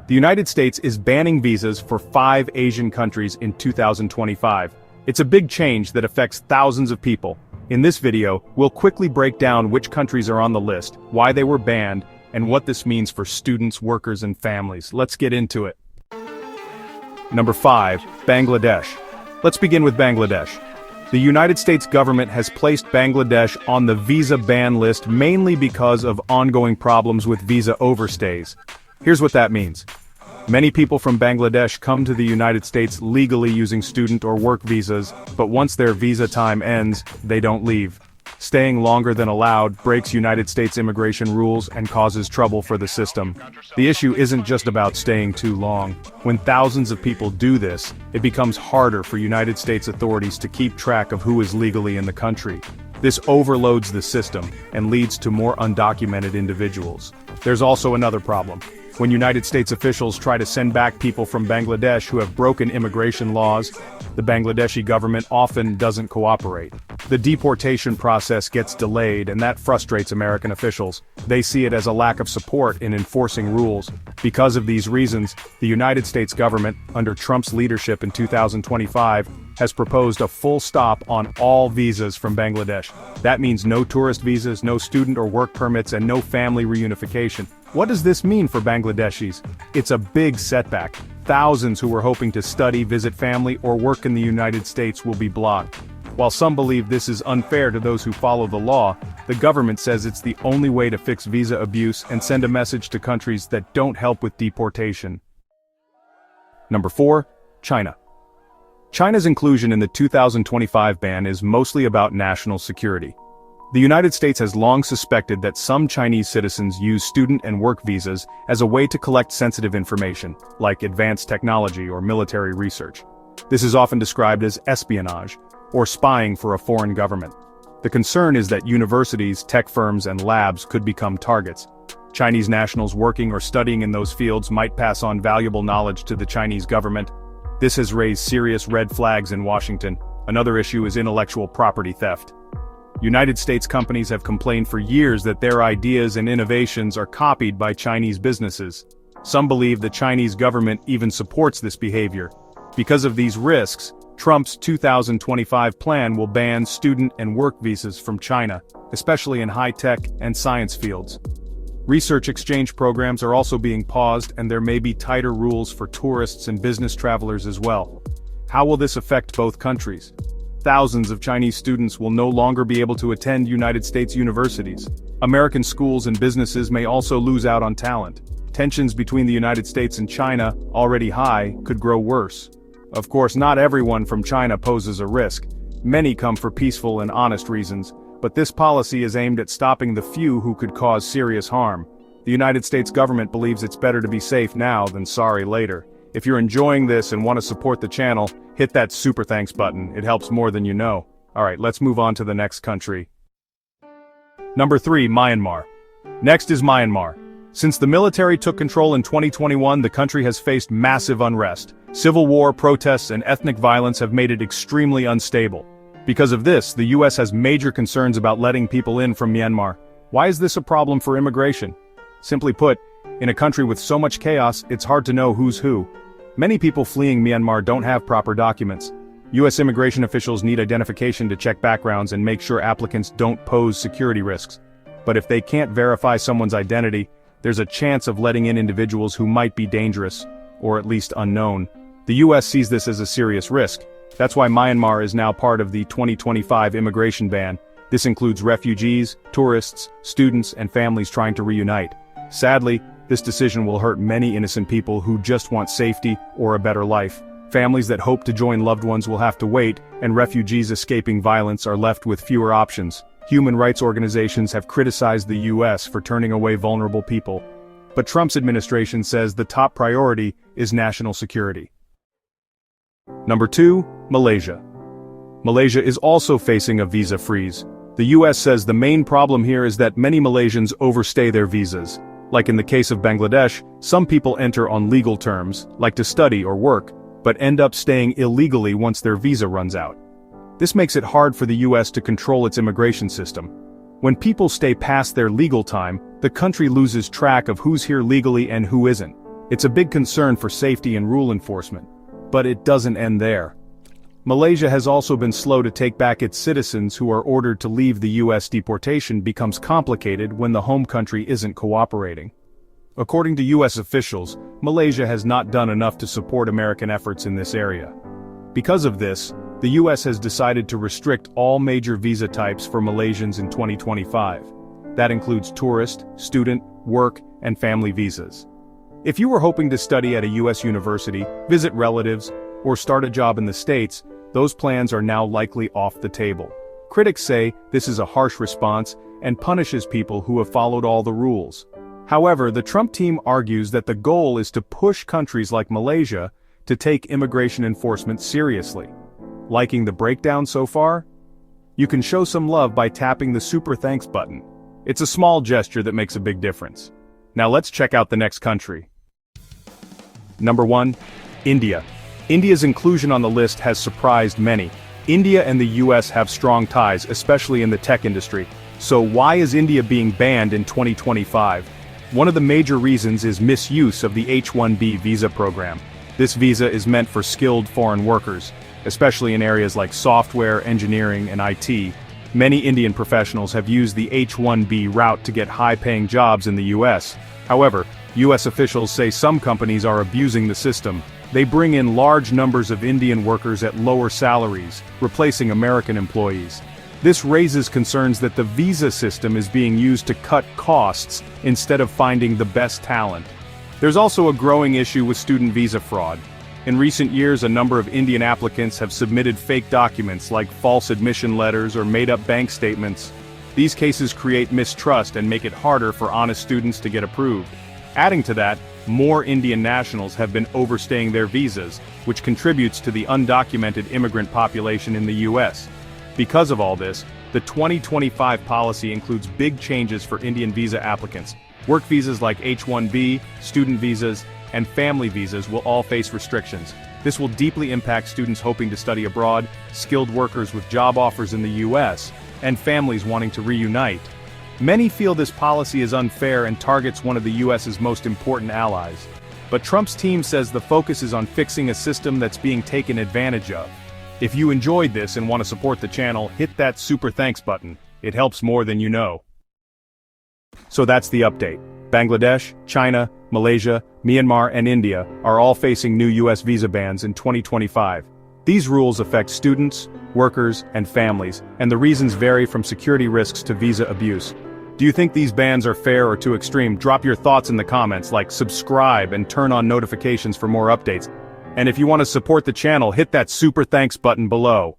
The United States is banning visas for 5 Asian countries in 2025. It's a big change that affects thousands of people. In this video, we'll quickly break down which countries are on the list, why they were banned, and what this means for students, workers, and families. Let's get into it. Number 5, Bangladesh. Let's begin with Bangladesh. The United States government has placed Bangladesh on the visa ban list mainly because of ongoing problems with visa overstays. Here's what that means. Many people from Bangladesh come to the United States legally using student or work visas, but once their visa time ends, they don't leave. Staying longer than allowed breaks United States immigration rules and causes trouble for the system. The issue isn't just about staying too long. When thousands of people do this, it becomes harder for United States authorities to keep track of who is legally in the country. This overloads the system and leads to more undocumented individuals. There's also another problem. When United States officials try to send back people from Bangladesh who have broken immigration laws, the Bangladeshi government often doesn't cooperate. The deportation process gets delayed, and that frustrates American officials. They see it as a lack of support in enforcing rules. Because of these reasons, the United States government, under Trump's leadership in 2025, has proposed a full stop on all visas from Bangladesh. That means no tourist visas, no student or work permits, and no family reunification. What does this mean for Bangladeshis? It's a big setback. Thousands who were hoping to study, visit family, or work in the United States will be blocked. While some believe this is unfair to those who follow the law, the government says it's the only way to fix visa abuse and send a message to countries that don't help with deportation. Number 4, China. China's inclusion in the 2025 ban is mostly about national security. The United States has long suspected that some Chinese citizens use student and work visas as a way to collect sensitive information, like advanced technology or military research. This is often described as espionage, or spying for a foreign government. The concern is that universities, tech firms, and labs could become targets. Chinese nationals working or studying in those fields might pass on valuable knowledge to the Chinese government. This has raised serious red flags in Washington. Another issue is intellectual property theft. United States companies have complained for years that their ideas and innovations are copied by Chinese businesses. Some believe the Chinese government even supports this behavior. Because of these risks, Trump's 2025 plan will ban student and work visas from China, especially in high-tech and science fields. Research exchange programs are also being paused, and there may be tighter rules for tourists and business travelers as well. How will this affect both countries? Thousands of Chinese students will no longer be able to attend United States universities. American schools and businesses may also lose out on talent. Tensions between the United States and China, already high, could grow worse. Of course, not everyone from China poses a risk. Many come for peaceful and honest reasons, but this policy is aimed at stopping the few who could cause serious harm. The United States government believes it's better to be safe now than sorry later. If you're enjoying this and want to support the channel, hit that super thanks button. It helps more than you know. Alright, let's move on to the next country. Number 3, Myanmar. Next is Myanmar. Since the military took control in 2021, the country has faced massive unrest. Civil war, protests, and ethnic violence have made it extremely unstable. Because of this, the US has major concerns about letting people in from Myanmar. Why is this a problem for immigration? Simply put, in a country with so much chaos, it's hard to know who's who. Many people fleeing Myanmar don't have proper documents. US immigration officials need identification to check backgrounds and make sure applicants don't pose security risks. But if they can't verify someone's identity, there's a chance of letting in individuals who might be dangerous, or at least unknown. The US sees this as a serious risk. That's why Myanmar is now part of the 2025 immigration ban. This includes refugees, tourists, students, and families trying to reunite. Sadly, this decision will hurt many innocent people who just want safety or a better life. Families that hope to join loved ones will have to wait, and refugees escaping violence are left with fewer options. Human rights organizations have criticized the US for turning away vulnerable people. But Trump's administration says the top priority is national security. Number 2, Malaysia. Malaysia is also facing a visa freeze. The US says the main problem here is that many Malaysians overstay their visas. Like in the case of Bangladesh, some people enter on legal terms, like to study or work, but end up staying illegally once their visa runs out. This makes it hard for the US to control its immigration system. When people stay past their legal time, the country loses track of who's here legally and who isn't. It's a big concern for safety and rule enforcement. But it doesn't end there. Malaysia has also been slow to take back its citizens who are ordered to leave the US. Deportation becomes complicated when the home country isn't cooperating. According to US officials, Malaysia has not done enough to support American efforts in this area. Because of this, the US has decided to restrict all major visa types for Malaysians in 2025. That includes tourist, student, work, and family visas. If you were hoping to study at a US university, visit relatives, or start a job in the States, those plans are now likely off the table. Critics say this is a harsh response and punishes people who have followed all the rules. However, the Trump team argues that the goal is to push countries like Malaysia to take immigration enforcement seriously. Liking the breakdown so far? You can show some love by tapping the super thanks button. It's a small gesture that makes a big difference. Now let's check out the next country. Number 1. India. India's inclusion on the list has surprised many. India and the US have strong ties, especially in the tech industry. So why is India being banned in 2025? One of the major reasons is misuse of the H-1B visa program. This visa is meant for skilled foreign workers, especially in areas like software, engineering, and IT. Many Indian professionals have used the H-1B route to get high-paying jobs in the US. However, US officials say some companies are abusing the system. They bring in large numbers of Indian workers at lower salaries, replacing American employees. This raises concerns that the visa system is being used to cut costs instead of finding the best talent. There's also a growing issue with student visa fraud. In recent years, a number of Indian applicants have submitted fake documents like false admission letters or made-up bank statements. These cases create mistrust and make it harder for honest students to get approved. Adding to that, more Indian nationals have been overstaying their visas, which contributes to the undocumented immigrant population in the US. Because of all this, the 2025 policy includes big changes for Indian visa applicants. Work visas like H-1B, student visas, and family visas will all face restrictions. This will deeply impact students hoping to study abroad, skilled workers with job offers in the US, and families wanting to reunite. Many feel this policy is unfair and targets one of the US's most important allies. But Trump's team says the focus is on fixing a system that's being taken advantage of. If you enjoyed this and want to support the channel, hit that super thanks button. It helps more than you know. So that's the update. Bangladesh, China, Malaysia, Myanmar, and India are all facing new US visa bans in 2025. These rules affect students, workers, and families, and the reasons vary from security risks to visa abuse. Do you think these bans are fair or too extreme? Drop your thoughts in the comments, like subscribe and turn on notifications for more updates. And if you want to support the channel, hit that super thanks button below.